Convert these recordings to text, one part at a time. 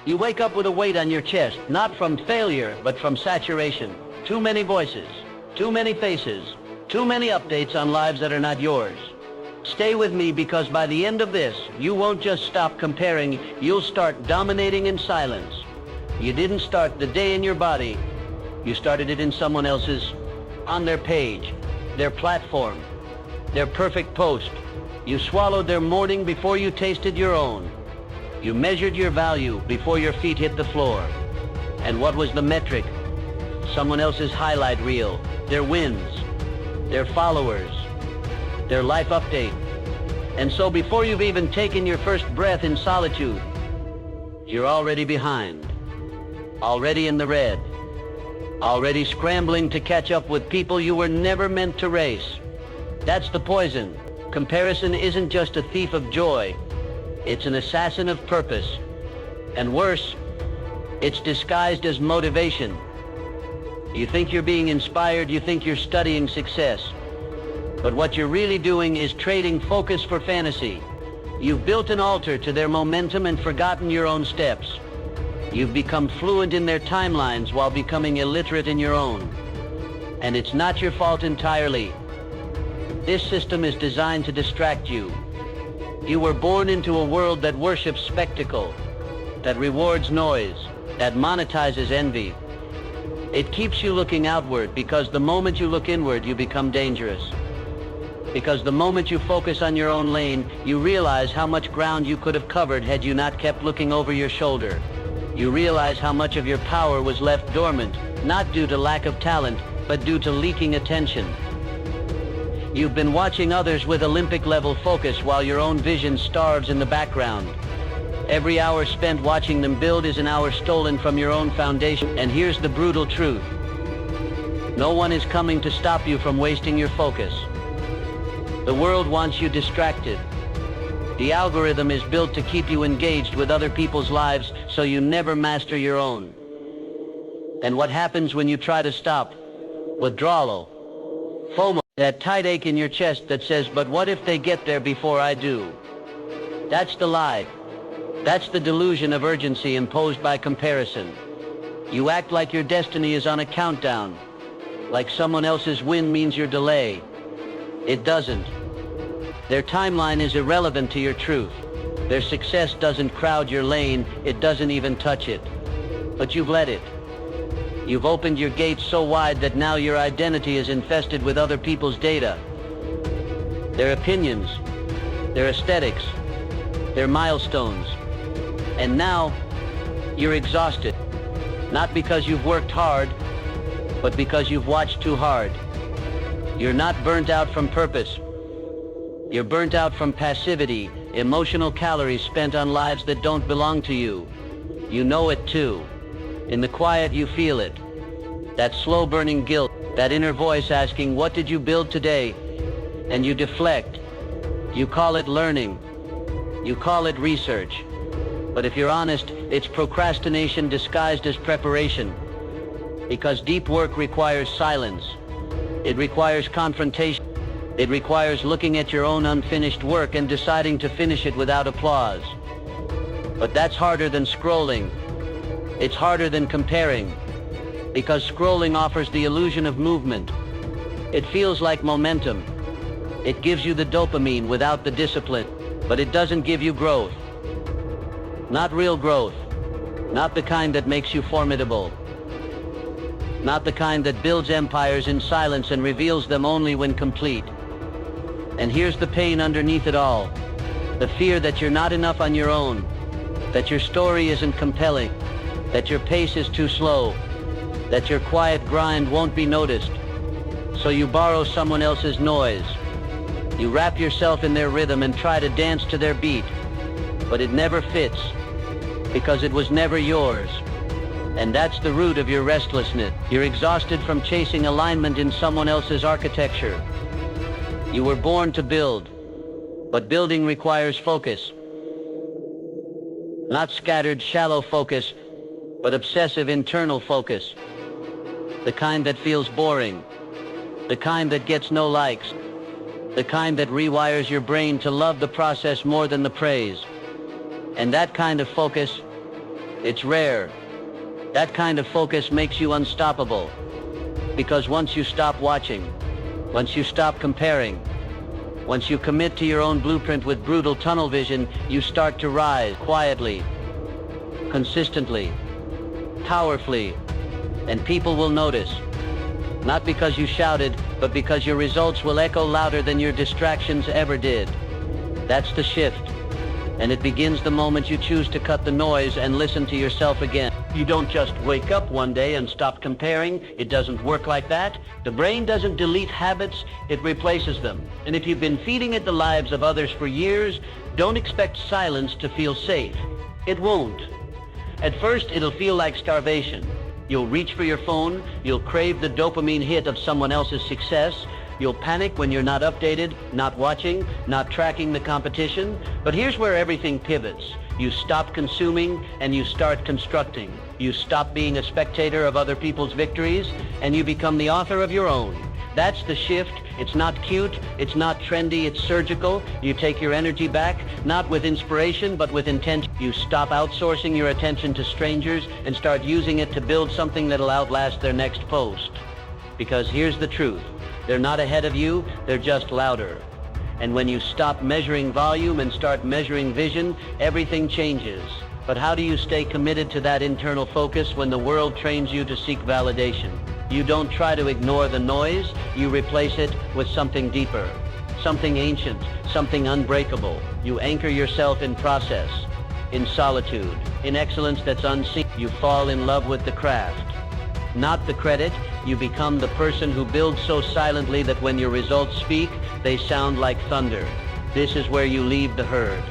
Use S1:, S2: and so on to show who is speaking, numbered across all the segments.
S1: You wake up with a weight on your chest, not from failure, but from saturation. Too many voices, too many faces, too many updates on lives that are not yours. Stay with me, because by the end of this, you won't just stop comparing, you'll start dominating in silence. You didn't start the day in your body. You started it in someone else's, on their page, their platform, their perfect post. You swallowed their morning before you tasted your own. You measured your value before your feet hit the floor. And what was the metric? Someone else's highlight reel, their wins, their followers, their life update. And so before you've even taken your first breath in solitude, you're already behind, already in the red, already scrambling to catch up with people you were never meant to race. That's the poison. Comparison isn't just a thief of joy, it's an assassin of purpose. And worse, it's disguised as motivation. You think you're being inspired, you think you're studying success. But what you're really doing is trading focus for fantasy. You've built an altar to their momentum and forgotten your own steps. You've become fluent in their timelines while becoming illiterate in your own. And it's not your fault entirely. This system is designed to distract you. You were born into a world that worships spectacle, that rewards noise, that monetizes envy. It keeps you looking outward, because the moment you look inward, you become dangerous. Because the moment you focus on your own lane, you realize how much ground you could have covered had you not kept looking over your shoulder. You realize how much of your power was left dormant, not due to lack of talent, but due to leaking attention. You've been watching others with Olympic-level focus while your own vision starves in the background. Every hour spent watching them build is an hour stolen from your own foundation. And here's the brutal truth. No one is coming to stop you from wasting your focus. The world wants you distracted. The algorithm is built to keep you engaged with other people's lives, so you never master your own. And what happens when you try to stop? Withdrawal, FOMO, that tight ache in your chest that says, but what if they get there before I do? That's the lie. That's the delusion of urgency imposed by comparison. You act like your destiny is on a countdown, like someone else's win means your delay. It doesn't. Their timeline is irrelevant to your truth. Their success doesn't crowd your lane, it doesn't even touch it. But you've let it. You've opened your gates so wide that now your identity is infested with other people's data. Their opinions, their aesthetics, their milestones. And now, you're exhausted. Not because you've worked hard, but because you've watched too hard. You're not burnt out from purpose. You're burnt out from passivity, emotional calories spent on lives that don't belong to you. You know it too. In the quiet you feel it. That slow-burning guilt, that inner voice asking, what did you build today? And you deflect. You call it learning. You call it research. But if you're honest, it's procrastination disguised as preparation. Because deep work requires silence. It requires confrontation. It requires looking at your own unfinished work and deciding to finish it without applause. But that's harder than scrolling. It's harder than comparing. Because scrolling offers the illusion of movement. It feels like momentum. It gives you the dopamine without the discipline. But it doesn't give you growth. Not real growth. Not the kind that makes you formidable. Not the kind that builds empires in silence and reveals them only when complete. And here's the pain underneath it all. The fear that you're not enough on your own. That your story isn't compelling. That your pace is too slow. That your quiet grind won't be noticed. So you borrow someone else's noise. You wrap yourself in their rhythm and try to dance to their beat. But it never fits. Because it was never yours. And that's the root of your restlessness. You're exhausted from chasing alignment in someone else's architecture. You were born to build, but building requires focus. Not scattered, shallow focus, but obsessive internal focus. The kind that feels boring. The kind that gets no likes. The kind that rewires your brain to love the process more than the praise. And that kind of focus, It's rare. That kind of focus makes you unstoppable. Because once you stop watching, once you stop comparing, once you commit to your own blueprint with brutal tunnel vision, you start to rise quietly, consistently, powerfully, and people will notice. Not because you shouted, but because your results will echo louder than your distractions ever did. That's the shift. And it begins the moment you choose to cut the noise and listen to yourself again. You don't just wake up one day and stop comparing. It doesn't work like that. The brain doesn't delete habits, it replaces them. And if you've been feeding it the lives of others for years, don't expect silence to feel safe. It won't. At first, it'll feel like starvation. You'll reach for your phone, you'll crave the dopamine hit of someone else's success, you'll panic when you're not updated, not watching, not tracking the competition. But here's where everything pivots. You stop consuming and you start constructing. You stop being a spectator of other people's victories and you become the author of your own. That's the shift. It's not cute, it's not trendy, it's surgical. You take your energy back, not with inspiration, but with intention. You stop outsourcing your attention to strangers and start using it to build something that'll outlast their next post. Because here's the truth. They're not ahead of you, they're just louder. And when you stop measuring volume and start measuring vision, everything changes. But how do you stay committed to that internal focus when the world trains you to seek validation? You don't try to ignore the noise, you replace it with something deeper, something ancient, something unbreakable. You anchor yourself in process, in solitude, in excellence that's unseen. You fall in love with the craft. Not the credit, you become the person who builds so silently that when your results speak, they sound like thunder. This is where you leave the herd.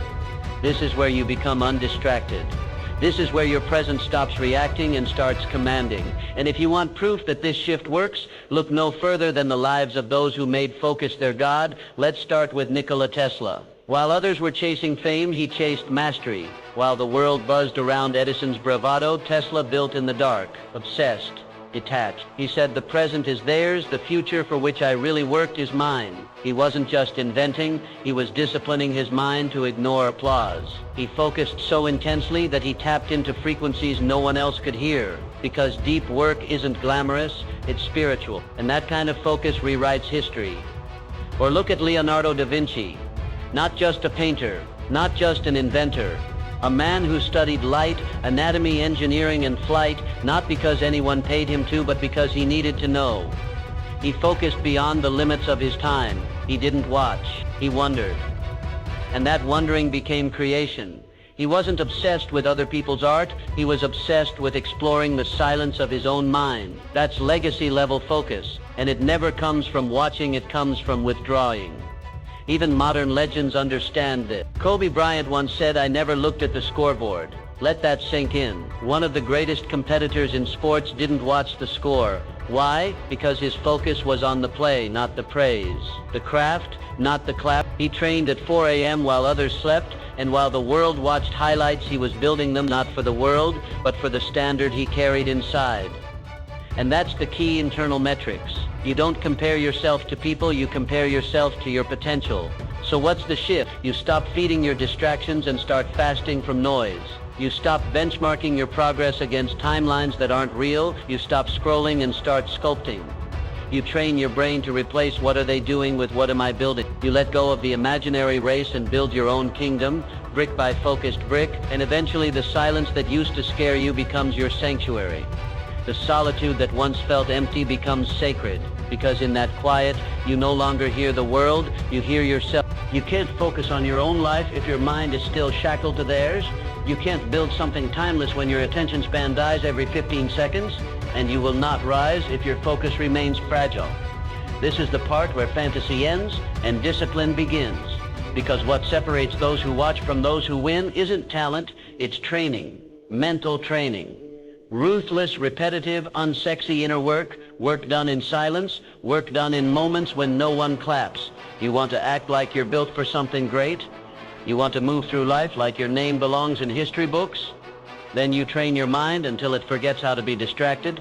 S1: This is where you become undistracted. This is where your presence stops reacting and starts commanding. And if you want proof that this shift works, look no further than the lives of those who made focus their god. Let's start with Nikola Tesla. While others were chasing fame, he chased mastery. While the world buzzed around Edison's bravado, Tesla built in the dark, obsessed, detached. He said, "The present is theirs, the future for which I really worked is mine." He wasn't just inventing, he was disciplining his mind to ignore applause. He focused so intensely that he tapped into frequencies no one else could hear. Because deep work isn't glamorous, it's spiritual. And that kind of focus rewrites history. Or look at Leonardo da Vinci. Not just a painter, not just an inventor. A man who studied light, anatomy, engineering, and flight, not because anyone paid him to, but because he needed to know. He focused beyond the limits of his time. He didn't watch, he wondered. And that wondering became creation. He wasn't obsessed with other people's art, he was obsessed with exploring the silence of his own mind. That's legacy-level focus, and it never comes from watching, it comes from withdrawing. Even modern legends understand this. Kobe Bryant once said, "I never looked at the scoreboard." Let that sink in. One of the greatest competitors in sports didn't watch the score. Why? Because his focus was on the play, not the praise. The craft, not the clap. He trained at 4 a.m. while others slept, and while the world watched highlights, he was building them not for the world, but for the standard he carried inside. And that's the key internal metrics. You don't compare yourself to people, you compare yourself to your potential. So what's the shift? You stop feeding your distractions and start fasting from noise. You stop benchmarking your progress against timelines that aren't real. You stop scrolling and start sculpting. You train your brain to replace what are they doing with what am I building. You let go of the imaginary race and build your own kingdom, brick by focused brick, and eventually the silence that used to scare you becomes your sanctuary. The solitude that once felt empty becomes sacred, because in that quiet, you no longer hear the world, you hear yourself. You can't focus on your own life if your mind is still shackled to theirs. You can't build something timeless when your attention span dies every 15 seconds, and you will not rise if your focus remains fragile. This is the part where fantasy ends and discipline begins, because what separates those who watch from those who win isn't talent, it's training, mental training. Ruthless, repetitive, unsexy inner work, work done in silence, work done in moments when no one claps. You want to act like you're built for something great? You want to move through life like your name belongs in history books? Then you train your mind until it forgets how to be distracted.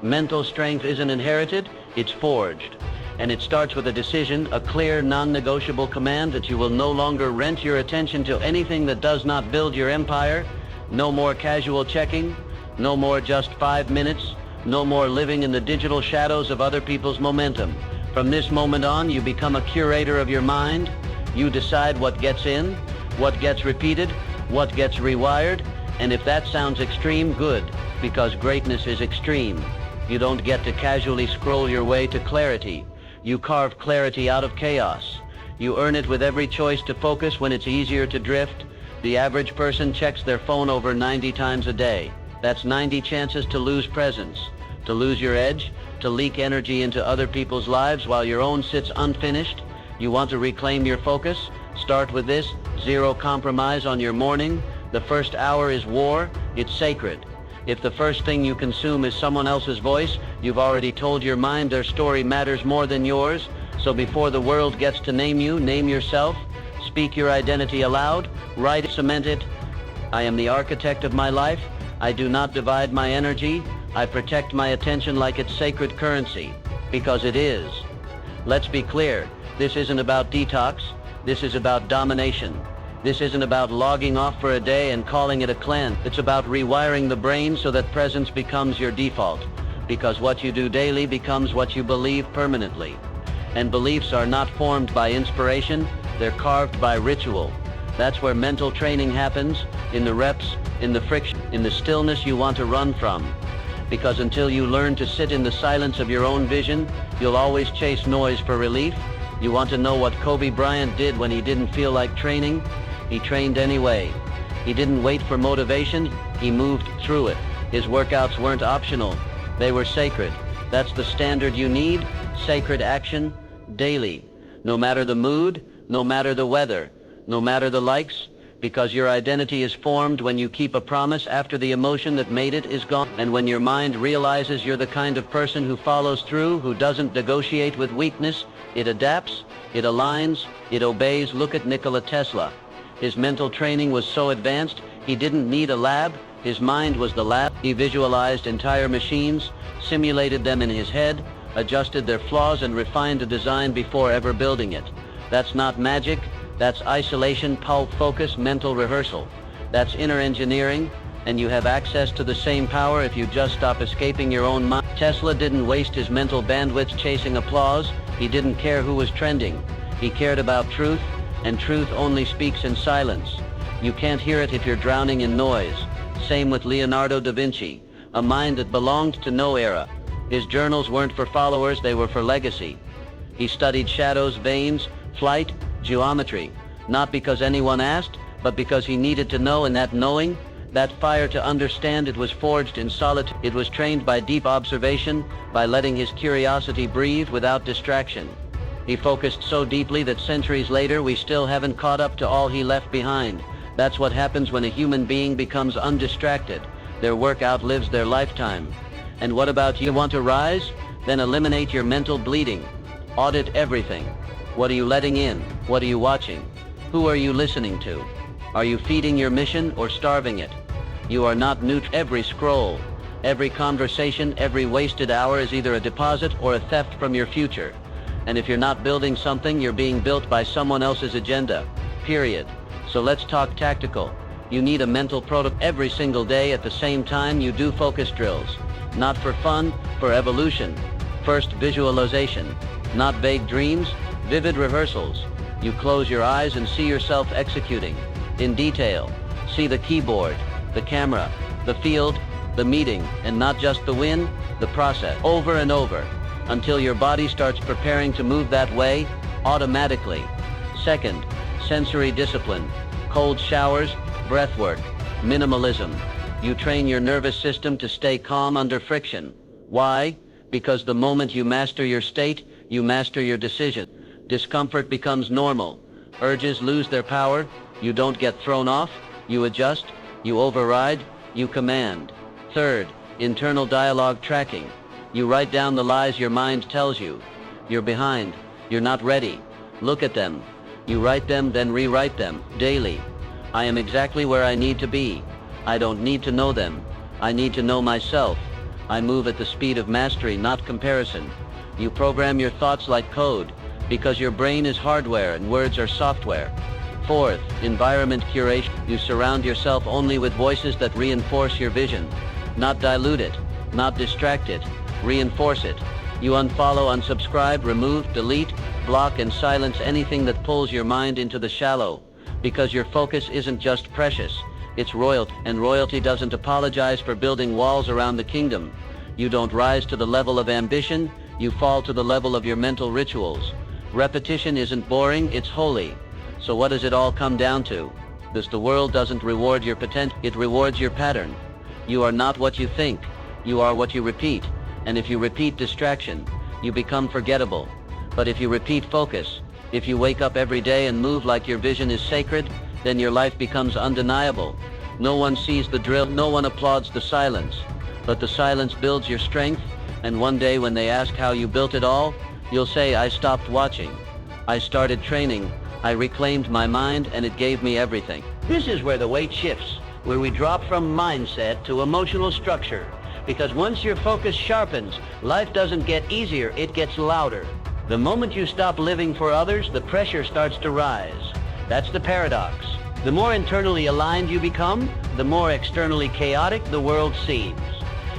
S1: Mental strength isn't inherited, it's forged. And it starts with a decision, a clear, non-negotiable command that you will no longer rent your attention to anything that does not build your empire. No more casual checking, no more just 5 minutes, no more living in the digital shadows of other people's momentum. From this moment on, you become a curator of your mind. You decide what gets in, what gets repeated, what gets rewired, and if that sounds extreme, good, because greatness is extreme. You don't get to casually scroll your way to clarity. You carve clarity out of chaos. You earn it with every choice to focus when it's easier to drift. The average person checks their phone over 90 times a day. That's 90 chances to lose presence, to lose your edge, to leak energy into other people's lives while your own sits unfinished. You want to reclaim your focus? Start with this: zero compromise on your morning. The first hour is war. It's sacred. If the first thing you consume is someone else's voice, you've already told your mind their story matters more than yours. So before the world gets to name you, name yourself. Speak your identity aloud. Write it, cement it. I am the architect of my life. I do not divide my energy. I protect my attention like it's sacred currency, because it is. Let's be clear. This isn't about detox. This is about domination. This isn't about logging off for a day and calling it a cleanse. It's about rewiring the brain so that presence becomes your default, because what you do daily becomes what you believe permanently. And beliefs are not formed by inspiration, they're carved by ritual. That's where mental training happens, in the reps, in the friction, in the stillness you want to run from. Because until you learn to sit in the silence of your own vision, you'll always chase noise for relief. You want to know what Kobe Bryant did when he didn't feel like training? He trained anyway. He didn't wait for motivation, he moved through it. His workouts weren't optional, they were sacred. That's the standard you need: sacred action, daily. No matter the mood, no matter the weather, no matter the likes, because your identity is formed when you keep a promise after the emotion that made it is gone. And when your mind realizes you're the kind of person who follows through, who doesn't negotiate with weakness, it adapts, it aligns, it obeys. Look at Nikola Tesla. His mental training was so advanced, he didn't need a lab. His mind was the lab. He visualized entire machines, simulated them in his head, adjusted their flaws, and refined a design before ever building it. That's not magic. That's isolation, pulp focus, mental rehearsal. That's inner engineering, and you have access to the same power if you just stop escaping your own mind. Tesla didn't waste his mental bandwidth chasing applause. He didn't care who was trending. He cared about truth, and truth only speaks in silence. You can't hear it if you're drowning in noise. Same with Leonardo da Vinci, a mind that belonged to no era. His journals weren't for followers, they were for legacy. He studied shadows, veins, flight, geometry, not because anyone asked, but because he needed to know, and that knowing, that fire to understand, it was forged in solitude. It was trained by deep observation, by letting his curiosity breathe without distraction. He focused so deeply that centuries later we still haven't caught up to all he left behind. That's what happens when a human being becomes undistracted. Their work outlives their lifetime. And what about you? Want to rise? Then eliminate your mental bleeding. Audit everything. What are you letting in? What are you watching? Who are you listening to? Are you feeding your mission or starving it? You are not neutral. Every scroll, every conversation, every wasted hour is either a deposit or a theft from your future. And if you're not building something, you're being built by someone else's agenda. Period. So let's talk tactical. You need a mental protocol. Every single day at the same time you do focus drills. Not for fun, for evolution. First, visualization. Not vague dreams, vivid rehearsals. You close your eyes and see yourself executing. In detail. See the keyboard, the camera, the field, the meeting, and not just the win, the process. Over and over, until your body starts preparing to move that way, automatically. Second, sensory discipline. Cold showers, breath work, minimalism. You train your nervous system to stay calm under friction. Why? Because the moment you master your state, you master your decision. Discomfort becomes normal. Urges lose their power. You don't get thrown off. You adjust. You override. You command. Third, internal dialogue tracking. You write down the lies your mind tells you. You're behind. You're not ready. Look at them. You write them, then rewrite them, daily. I am exactly where I need to be. I don't need to know them. I need to know myself. I move at the speed of mastery, not comparison. You program your thoughts like code, because your brain is hardware and words are software. Fourth, environment curation. You surround yourself only with voices that reinforce your vision, not dilute it, not distract it, reinforce it. You unfollow, unsubscribe, remove, delete, block, and silence anything that pulls your mind into the shallow, because your focus isn't just precious, it's royalty, and royalty doesn't apologize for building walls around the kingdom. You don't rise to the level of ambition, you fall to the level of your mental rituals. Repetition isn't boring, it's holy. So what does it all come down to? The world doesn't reward your potential, it rewards your pattern. You are not what you think, you are what you repeat. And if you repeat distraction, you become forgettable. But if you repeat focus, if you wake up every day and move like your vision is sacred, then your life becomes undeniable. No one sees the drill, no one applauds the silence. But the silence builds your strength, and one day when they ask how you built it all, you'll say, I stopped watching. I started training. I reclaimed my mind, and it gave me everything. This is where the weight shifts, where we drop from mindset to emotional structure. Because once your focus sharpens, life doesn't get easier, it gets louder. The moment you stop living for others, the pressure starts to rise. That's the paradox. The more internally aligned you become, the more externally chaotic the world seems.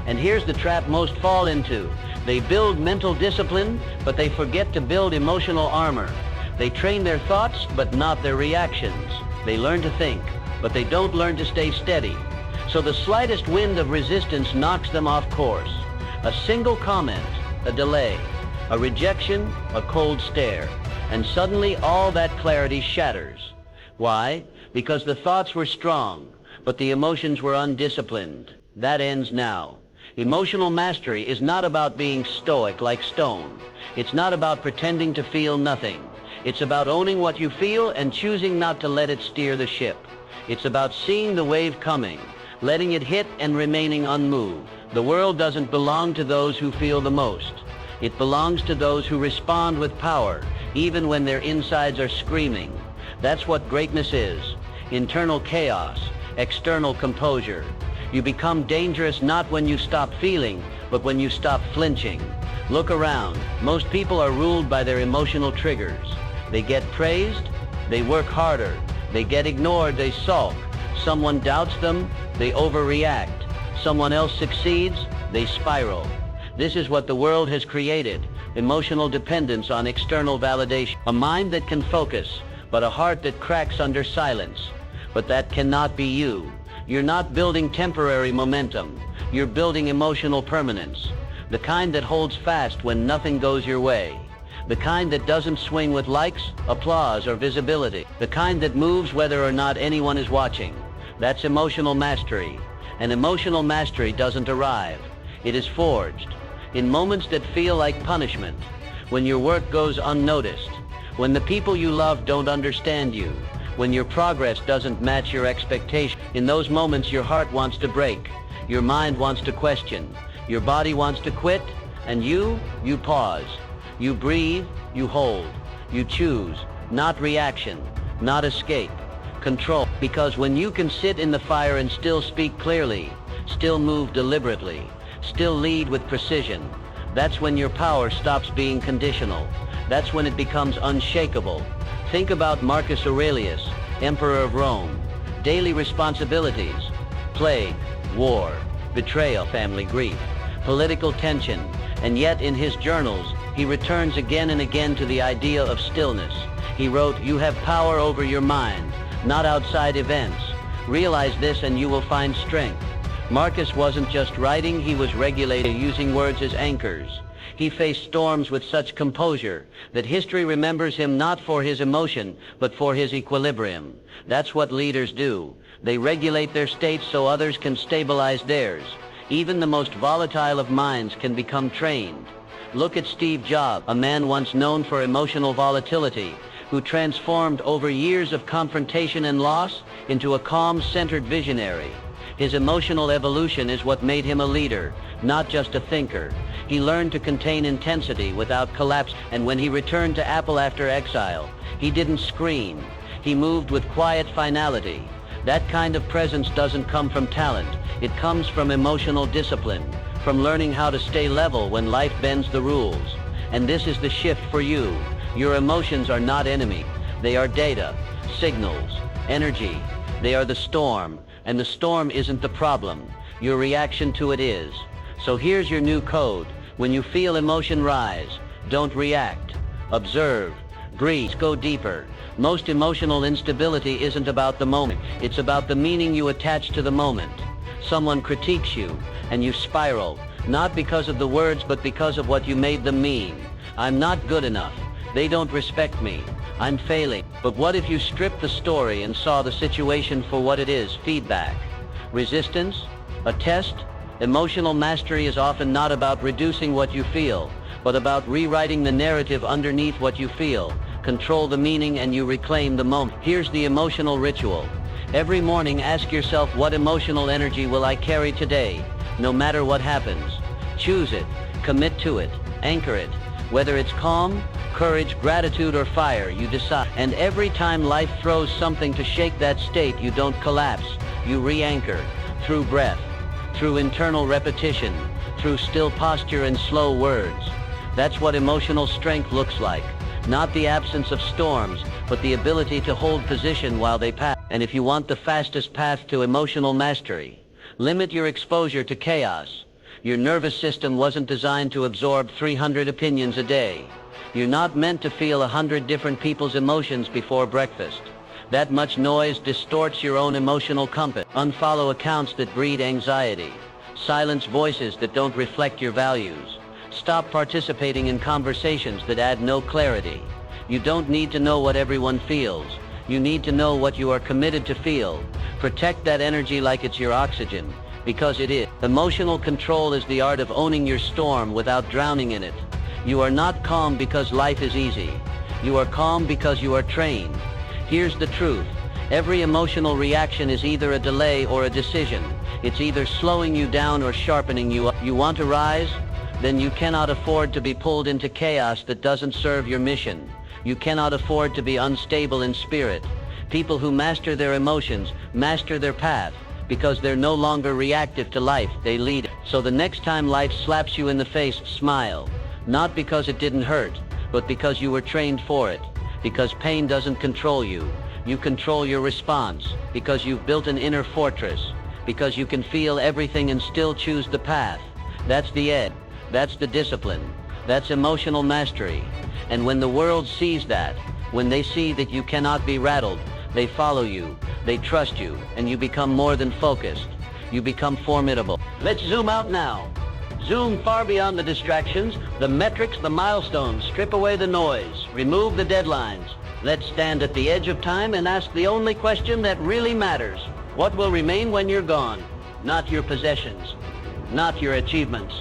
S1: And here's the trap most fall into. They build mental discipline, but they forget to build emotional armor. They train their thoughts, but not their reactions. They learn to think, but they don't learn to stay steady. So the slightest wind of resistance knocks them off course. A single comment, a delay, a rejection, a cold stare, and suddenly all that clarity shatters. Why? Because the thoughts were strong, but the emotions were undisciplined. That ends now. Emotional mastery is not about being stoic like stone. It's not about pretending to feel nothing. It's about owning what you feel and choosing not to let it steer the ship. It's about seeing the wave coming, letting it hit and remaining unmoved. The world doesn't belong to those who feel the most. It belongs to those who respond with power, even when their insides are screaming. That's what greatness is. Internal chaos, external composure. You become dangerous not when you stop feeling, but when you stop flinching. Look around. Most people are ruled by their emotional triggers. They get praised, they work harder. They get ignored, they sulk. Someone doubts them, they overreact. Someone else succeeds, they spiral. This is what the world has created, emotional dependence on external validation. A mind that can focus, but a heart that cracks under silence. But that cannot be you. You're not building temporary momentum. You're building emotional permanence. The kind that holds fast when nothing goes your way. The kind that doesn't swing with likes, applause, or visibility. The kind that moves whether or not anyone is watching. That's emotional mastery. And emotional mastery doesn't arrive. It is forged. In moments that feel like punishment. When your work goes unnoticed. When the people you love don't understand you. When your progress doesn't match your expectation. In those moments your heart wants to break. Your mind wants to question. Your body wants to quit. And you pause. You breathe, you hold. You choose, not reaction, not escape. Control. Because when you can sit in the fire and still speak clearly, still move deliberately, still lead with precision, that's when your power stops being conditional. That's when it becomes unshakable. Think about Marcus Aurelius, Emperor of Rome. Daily responsibilities, plague, war, betrayal, family grief, political tension, and yet in his journals, he returns again and again to the idea of stillness. He wrote, "You have power over your mind, not outside events. Realize this and you will find strength." Marcus wasn't just writing, he was regulating, using words as anchors. He faced storms with such composure that history remembers him not for his emotion, but for his equilibrium. That's what leaders do. They regulate their states so others can stabilize theirs. Even the most volatile of minds can become trained. Look at Steve Jobs, a man once known for emotional volatility, who transformed over years of confrontation and loss into a calm, centered visionary. His emotional evolution is what made him a leader, not just a thinker. He learned to contain intensity without collapse, and when he returned to Apple after exile, he didn't scream. He moved with quiet finality. That kind of presence doesn't come from talent. It comes from emotional discipline, from learning how to stay level when life bends the rules. And this is the shift for you. Your emotions are not enemy. They are data, signals, energy. They are the storm, and the storm isn't the problem. Your reaction to it is. So here's your new code. When you feel emotion rise, don't react. Observe. Breathe. Go deeper. Most emotional instability isn't about the moment. It's about the meaning you attach to the moment. Someone critiques you, and you spiral, not because of the words, but because of what you made them mean. I'm not good enough. They don't respect me. I'm failing. But what if you stripped the story and saw the situation for what it is? Feedback. Resistance? A test? Emotional mastery is often not about reducing what you feel, but about rewriting the narrative underneath what you feel. Control the meaning and you reclaim the moment. Here's the emotional ritual. Every morning ask yourself, what emotional energy will I carry today? No matter what happens. Choose it, commit to it, anchor it. Whether it's calm, courage, gratitude, or fire, you decide. And every time life throws something to shake that state, you don't collapse. You re-anchor through breath, through internal repetition, through still posture and slow words. That's what emotional strength looks like. Not the absence of storms, but the ability to hold position while they pass. And if you want the fastest path to emotional mastery, limit your exposure to chaos. Your nervous system wasn't designed to absorb 300 opinions a day. You're not meant to feel 100 different people's emotions before breakfast. That much noise distorts your own emotional compass. Unfollow accounts that breed anxiety. Silence voices that don't reflect your values. Stop participating in conversations that add no clarity. You don't need to know what everyone feels. You need to know what you are committed to feel. Protect that energy like it's your oxygen, because it is. Emotional control is the art of owning your storm without drowning in it. You are not calm because life is easy. You are calm because you are trained. Here's the truth. Every emotional reaction is either a delay or a decision. It's either slowing you down or sharpening you up. You want to rise? Then you cannot afford to be pulled into chaos that doesn't serve your mission. You cannot afford to be unstable in spirit. People who master their emotions master their path, because they're no longer reactive to life, they lead it. So the next time life slaps you in the face, smile. Not because it didn't hurt, but because you were trained for it. Because pain doesn't control you. You control your response. Because you've built an inner fortress. Because you can feel everything and still choose the path. That's the edge. That's the discipline. That's emotional mastery. And when the world sees that, when they see that you cannot be rattled, they follow you, they trust you, and you become more than focused. You become formidable. Let's zoom out now. Zoom far beyond the distractions, the metrics, the milestones. Strip away the noise. Remove the deadlines. Let's stand at the edge of time and ask the only question that really matters. What will remain when you're gone? Not your possessions, not your achievements,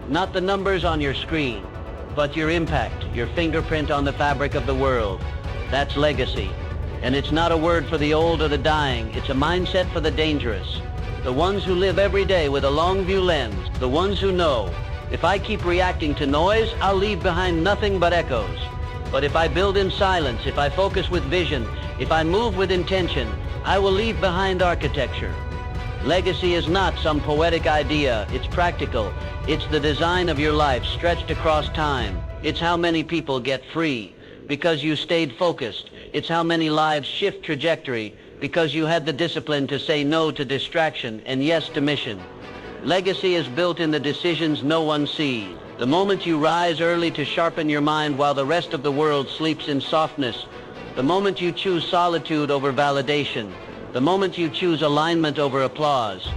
S1: not the numbers on your screen, but your impact, your fingerprint on the fabric of the world. That's legacy. And it's not a word for the old or the dying. It's a mindset for the dangerous. The ones who live every day with a long view lens. The ones who know, if I keep reacting to noise, I'll leave behind nothing but echoes. But if I build in silence, if I focus with vision, if I move with intention, I will leave behind architecture. Legacy is not some poetic idea. It's practical. It's the design of your life stretched across time. It's how many people get free because you stayed focused. It's how many lives shift trajectory because you had the discipline to say no to distraction and yes to mission. Legacy is built in the decisions no one sees. The moment you rise early to sharpen your mind while the rest of the world sleeps in softness. The moment you choose solitude over validation. The moment you choose alignment over applause.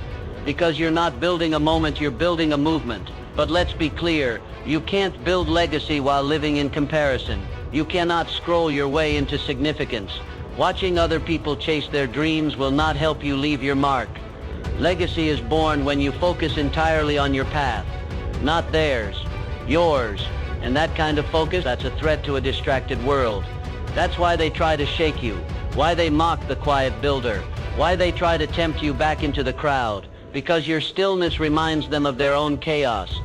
S1: Because you're not building a moment, you're building a movement. But let's be clear, you can't build legacy while living in comparison. You cannot scroll your way into significance. Watching other people chase their dreams will not help you leave your mark. Legacy is born when you focus entirely on your path, not theirs, yours. And that kind of focus, that's a threat to a distracted world. That's why they try to shake you, why they mock the quiet builder, why they try to tempt you back into the crowd. Because your stillness reminds them of their own chaos.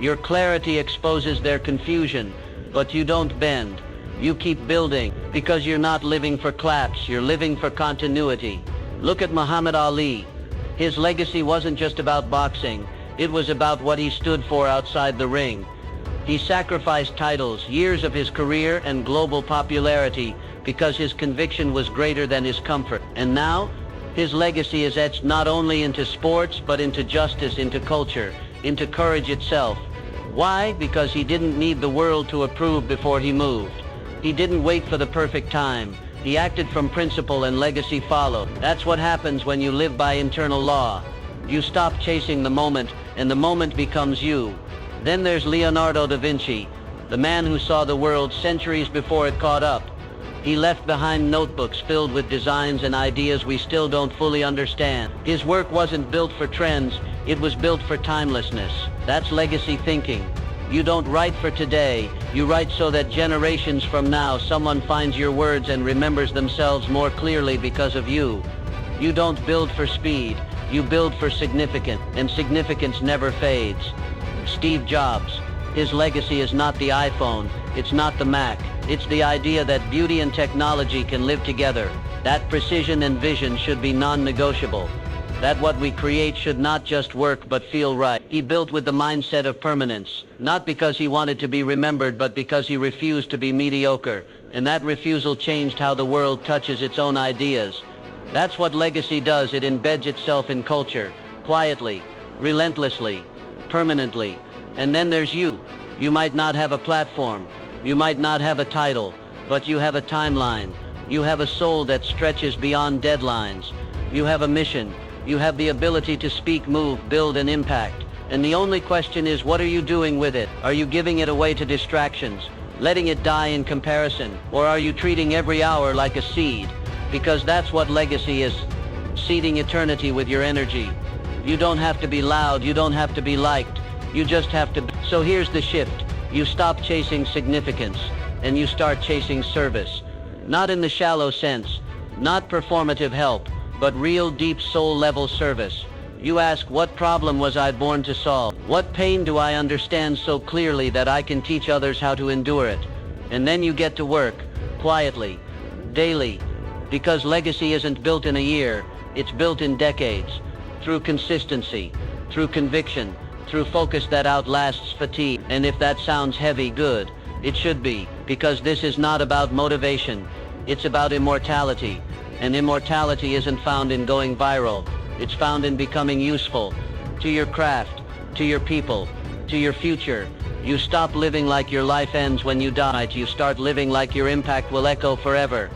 S1: Your clarity exposes their confusion, but you don't bend. You keep building because you're not living for claps, you're living for continuity. Look at Muhammad Ali. His legacy wasn't just about boxing, it was about what he stood for outside the ring. He sacrificed titles, years of his career and global popularity because his conviction was greater than his comfort. And now, his legacy is etched not only into sports, but into justice, into culture, into courage itself. Why? Because he didn't need the world to approve before he moved. He didn't wait for the perfect time. He acted from principle and legacy followed. That's what happens when you live by internal law. You stop chasing the moment, and the moment becomes you. Then there's Leonardo da Vinci, the man who saw the world centuries before it caught up. He left behind notebooks filled with designs and ideas we still don't fully understand. His work wasn't built for trends, it was built for timelessness. That's legacy thinking. You don't write for today, you write so that generations from now someone finds your words and remembers themselves more clearly because of you. You don't build for speed, you build for significance, and significance never fades. Steve Jobs, his legacy is not the iPhone, it's not the Mac, it's the idea that beauty and technology can live together. That precision and vision should be non-negotiable. That what we create should not just work but feel right. He built with the mindset of permanence, not because he wanted to be remembered but because he refused to be mediocre. And that refusal changed how the world touches its own ideas. That's what legacy does. It embeds itself in culture, quietly, relentlessly, permanently. And then there's you. You might not have a platform, you might not have a title, but you have a timeline. You have a soul that stretches beyond deadlines. You have a mission. You have the ability to speak, move, build, and impact. And the only question is, what are you doing with it? Are you giving it away to distractions, letting it die in comparison? Or are you treating every hour like a seed? Because that's what legacy is, seeding eternity with your energy. You don't have to be loud, you don't have to be liked, you just have to. So here's the shift. You stop chasing significance, and you start chasing service. Not in the shallow sense, not performative help, but real deep soul level service. You ask, what problem was I born to solve? What pain do I understand so clearly that I can teach others how to endure it? And then you get to work, quietly, daily, because legacy isn't built in a year, it's built in decades, through consistency, through conviction, through focus that outlasts fatigue. And if that sounds heavy, good, it should be, because this is not about motivation, it's about immortality. And immortality isn't found in going viral. It's found in becoming useful to your craft, to your people, to your future. You stop living like your life ends when you die. You start living like your impact will echo forever.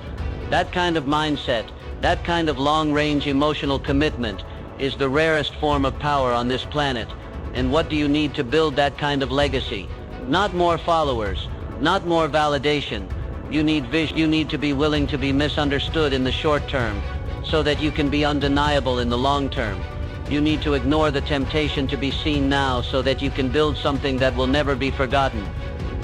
S1: That kind of mindset, that kind of long-range emotional commitment is the rarest form of power on this planet. And what do you need to build that kind of legacy? Not more followers, not more validation. You need vision. You need to be willing to be misunderstood in the short term so that you can be undeniable in the long term. You need to ignore the temptation to be seen now so that you can build something that will never be forgotten.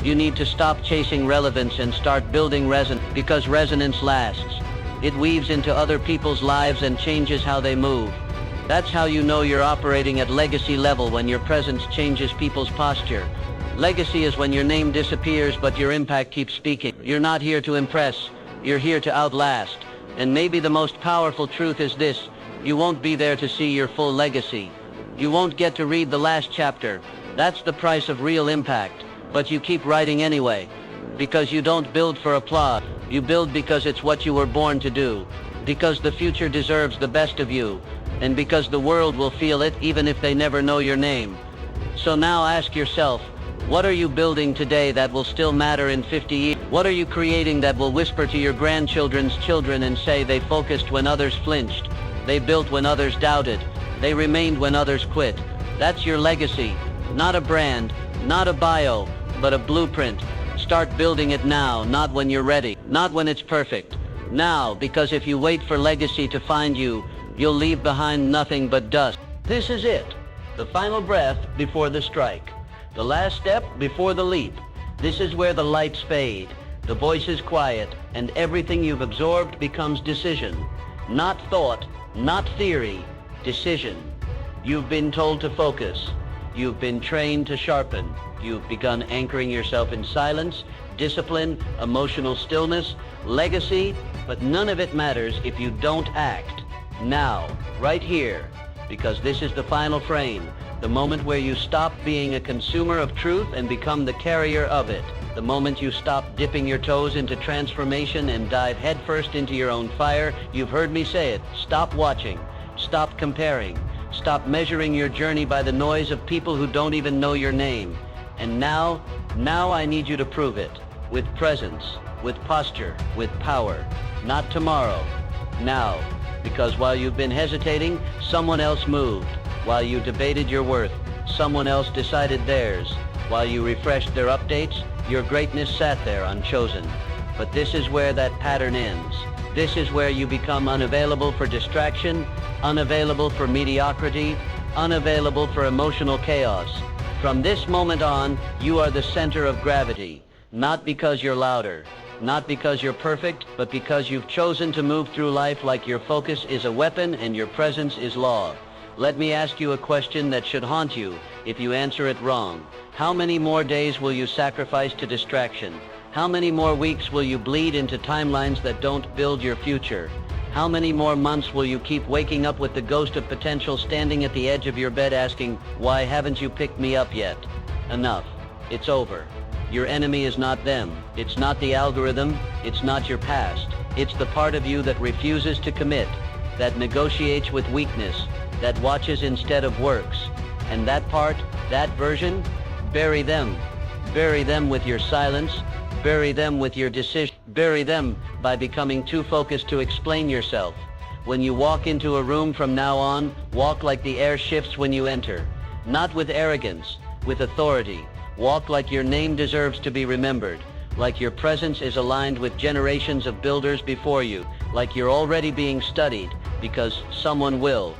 S1: You need to stop chasing relevance and start building resonance, because resonance lasts. It weaves into other people's lives and changes how they move. That's how you know you're operating at legacy level, when your presence changes people's posture. Legacy is when your name disappears but your impact keeps speaking. You're not here to impress, you're here to outlast. And maybe the most powerful truth is this: you won't be there to see your full legacy. You won't get to read the last chapter. That's the price of real impact. But you keep writing anyway, because you don't build for applause. You build because it's what you were born to do, because the future deserves the best of you, and because the world will feel it even if they never know your name. So now ask yourself, what are you building today that will still matter in 50 years? What are you creating that will whisper to your grandchildren's children and say they focused when others flinched, they built when others doubted, they remained when others quit? That's your legacy. Not a brand, not a bio, but a blueprint. Start building it now, not when you're ready, not when it's perfect. Now, because if you wait for legacy to find you, you'll leave behind nothing but dust. This is it. The final breath before the strike. The last step before the leap. This is where the lights fade, the voices quiet, and everything you've absorbed becomes decision. Not thought, not theory, decision. You've been told to focus. You've been trained to sharpen. You've begun anchoring yourself in silence, discipline, emotional stillness, legacy, but none of it matters if you don't act. Now, right here, because this is the final frame, The moment where you stop being a consumer of truth and become the carrier of it. The moment you stop dipping your toes into transformation and dive headfirst into your own fire. You've heard me say it. Stop watching. Stop comparing. Stop measuring your journey by the noise of people who don't even know your name. And now I need you to prove it. With presence, with posture, with power. Not tomorrow. Now. Because while you've been hesitating, someone else moved. While you debated your worth, someone else decided theirs. While you refreshed their updates, your greatness sat there unchosen. But this is where that pattern ends. This is where you become unavailable for distraction, unavailable for mediocrity, unavailable for emotional chaos. From this moment on, you are the center of gravity. Not because you're louder, not because you're perfect, but because you've chosen to move through life like your focus is a weapon and your presence is law. Let me ask you a question that should haunt you if you answer it wrong. How many more days will you sacrifice to distraction? How many more weeks will you bleed into timelines that don't build your future? How many more months will you keep waking up with the ghost of potential standing at the edge of your bed asking, why haven't you picked me up yet? Enough. It's over. Your enemy is not them. It's not the algorithm. It's not your past. It's the part of you that refuses to commit, that negotiates with weakness, that watches instead of works. And that part, that version, bury them. Bury them with your silence. Bury them with your decision. Bury them by becoming too focused to explain yourself. When you walk into a room from now on, walk like the air shifts when you enter. Not with arrogance, with authority. Walk like your name deserves to be remembered. Like your presence is aligned with generations of builders before you. Like you're already being studied, because someone will.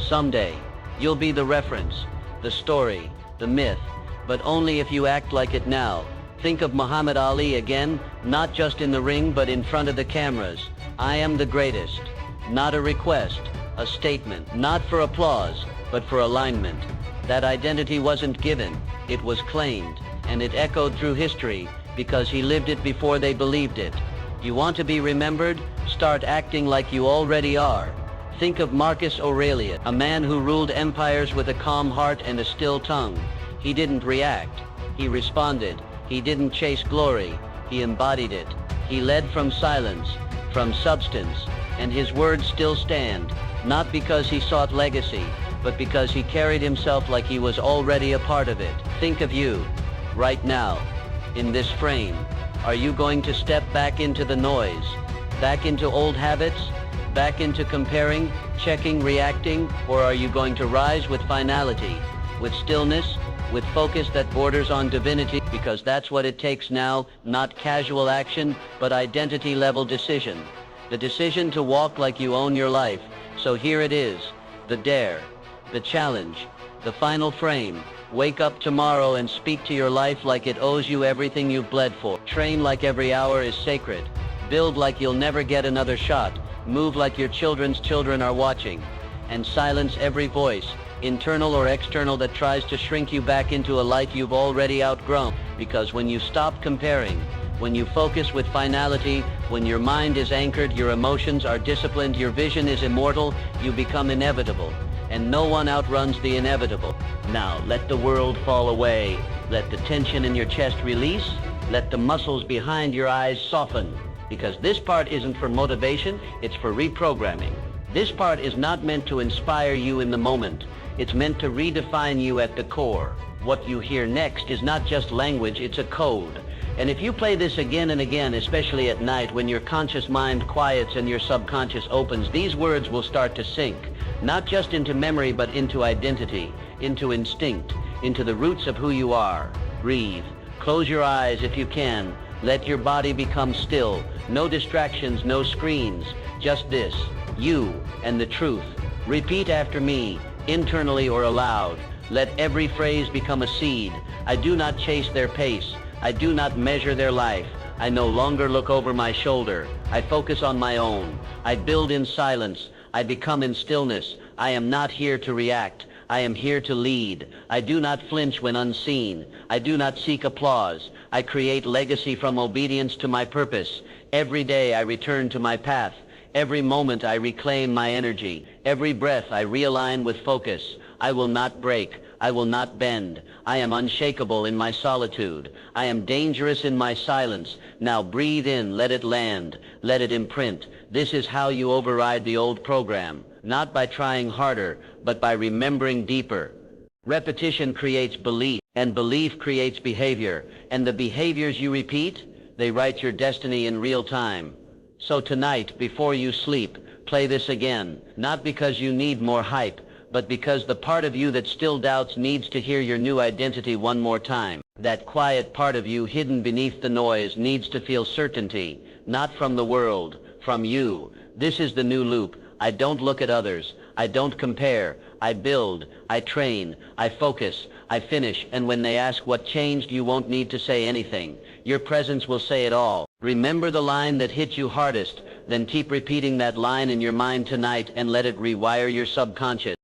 S1: Someday. You'll be the reference, the story, the myth, but only if you act like it now. Think of Muhammad Ali again, not just in the ring, but in front of the cameras. I am the greatest. Not a request, a statement. Not for applause, but for alignment. That identity wasn't given, it was claimed, and it echoed through history, because he lived it before they believed it. You want to be remembered? Start acting like you already are. Think of Marcus Aurelius, a man who ruled empires with a calm heart and a still tongue. He didn't react. He responded. He didn't chase glory. He embodied it. He led from silence, from substance, and his words still stand, not because he sought legacy, but because he carried himself like he was already a part of it. Think of you, right now, in this frame. Are you going to step back into the noise, back into old habits, back into comparing, checking, reacting, or are you going to rise with finality, with stillness, with focus that borders on divinity? Because that's what it takes now, not casual action, but identity-level decision. The decision to walk like you own your life. So here it is, the dare, the challenge, the final frame. Wake up tomorrow and speak to your life like it owes you everything you've bled for. Train like every hour is sacred. Build like you'll never get another shot. Move like your children's children are watching. And silence every voice, internal or external, that tries to shrink you back into a life you've already outgrown. Because when you stop comparing, when you focus with finality, when your mind is anchored, your emotions are disciplined, your vision is immortal, you become inevitable. And no one outruns the inevitable. Now, let the world fall away. Let the tension in your chest release. Let the muscles behind your eyes soften. Because this part isn't for motivation, it's for reprogramming. This part is not meant to inspire you in the moment. It's meant to redefine you at the core. What you hear next is not just language, it's a code. And if you play this again and again, especially at night when your conscious mind quiets and your subconscious opens, these words will start to sink. Not just into memory, but into identity, into instinct, into the roots of who you are. Breathe. Close your eyes if you can. Let your body become still. No distractions, no screens. Just this, you and the truth. Repeat after me, internally or aloud. Let every phrase become a seed. I do not chase their pace. I do not measure their life. I no longer look over my shoulder. I focus on my own. I build in silence. I become in stillness. I am not here to react. I am here to lead. I do not flinch when unseen. I do not seek applause. I create legacy from obedience to my purpose. Every day I return to my path. Every moment I reclaim my energy. Every breath I realign with focus. I will not break. I will not bend. I am unshakable in my solitude. I am dangerous in my silence. Now breathe in, let it land, let it imprint. This is how you override the old program, not by trying harder, but by remembering deeper. Repetition creates belief, and belief creates behavior, and the behaviors you repeat, they write your destiny in real time. So tonight, before you sleep, play this again, not because you need more hype, but because the part of you that still doubts needs to hear your new identity one more time. That quiet part of you hidden beneath the noise needs to feel certainty, not from the world, from you. This is the new loop. I don't look at others. I don't compare. I build. I train. I focus. I finish. And when they ask what changed, you won't need to say anything. Your presence will say it all. Remember the line that hit you hardest, then keep repeating that line in your mind tonight and let it rewire your subconscious.